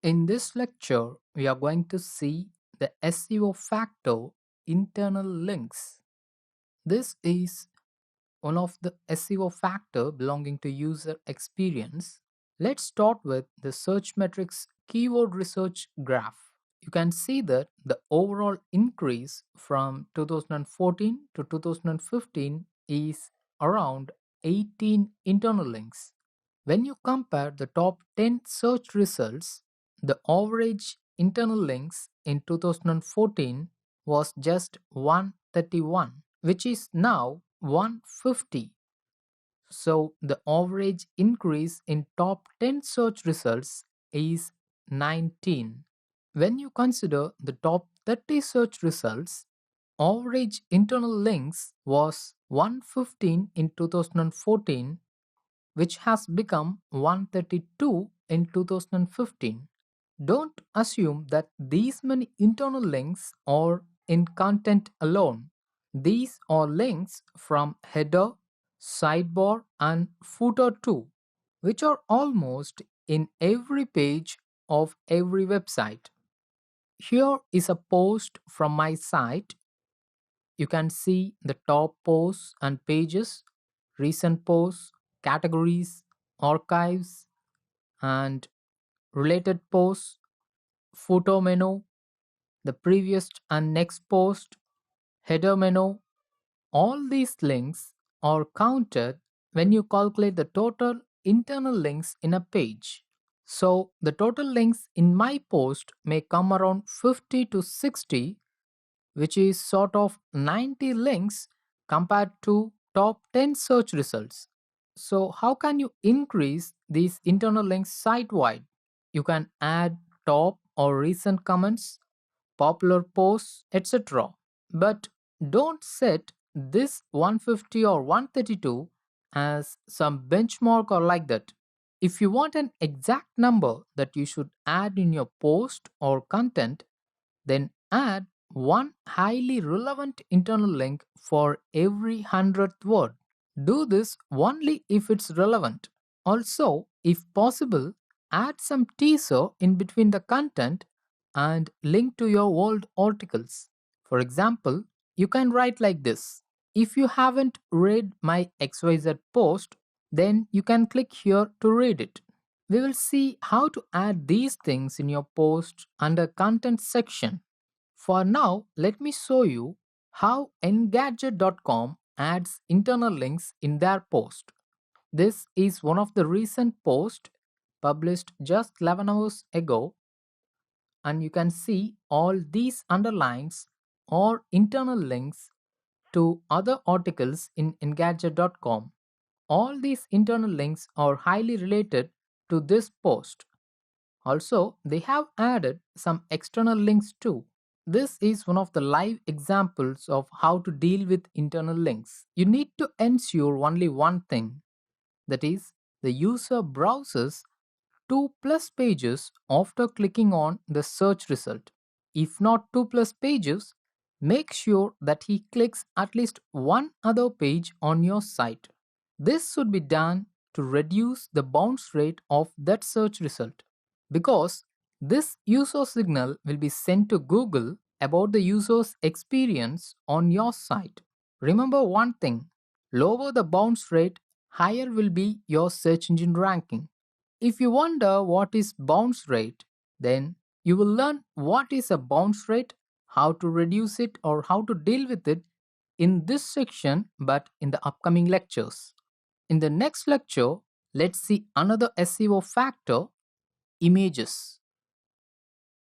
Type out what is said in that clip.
In this lecture, we are going to see the SEO factor internal links. This is one of the SEO factor belonging to user experience. Let's start with the search metrics keyword research graph. You can see that the overall increase from 2014 to 2015 is around 18 internal links. When you compare the top 10 search results, the average internal links in 2014 was just 131, which is now 150. So the average increase in top 10 search results is 19. When you consider the top 30 search results, average internal links was 115 in 2014, which has become 132 in 2015. Don't assume that these many internal links are in content alone. These are links from header, sidebar, and footer too, which are almost in every page of every website. Here is a post from my site. You can see the top posts and pages, recent posts, categories, archives, and related posts, footer menu, the previous and next post, header menu. All these links are counted when you calculate the total internal links in a page. So the total links in my post may come around 50 to 60, which is sort of 90 links compared to top 10 search results. So how can you increase these internal links site-wide? You can add top or recent comments, popular posts, etc. But don't set this 150 or 132 as some benchmark or like that. If you want an exact number that you should add in your post or content, then add one highly relevant internal link for every 100th word. Do this only if it's relevant. Also, if possible, add some teaser in between the content and link to your old articles. For example, you can write like this: if you haven't read my XYZ post, then you can click here to read it. We will see how to add these things in your post under content section. For now, let me show you how engadget.com adds internal links in their post. This is one of the recent posts published just 11 hours ago, and you can see all these underlines or internal links to other articles in engadget.com. All these internal links are highly related to this post. Also, they have added some external links too. This is one of the live examples of how to deal with internal links. You need to ensure only one thing, that is, the user browses 2 plus pages after clicking on the search result. If not 2 plus pages, make sure that he clicks at least one other page on your site. This should be done to reduce the bounce rate of that search result, because this user signal will be sent to Google about the user's experience on your site. Remember one thing: lower the bounce rate, higher will be your search engine ranking. If you wonder what is bounce rate, then you will learn what is a bounce rate, how to reduce it, or how to deal with it in this section, but in the upcoming lectures. In the next lecture, let's see another SEO factor: images.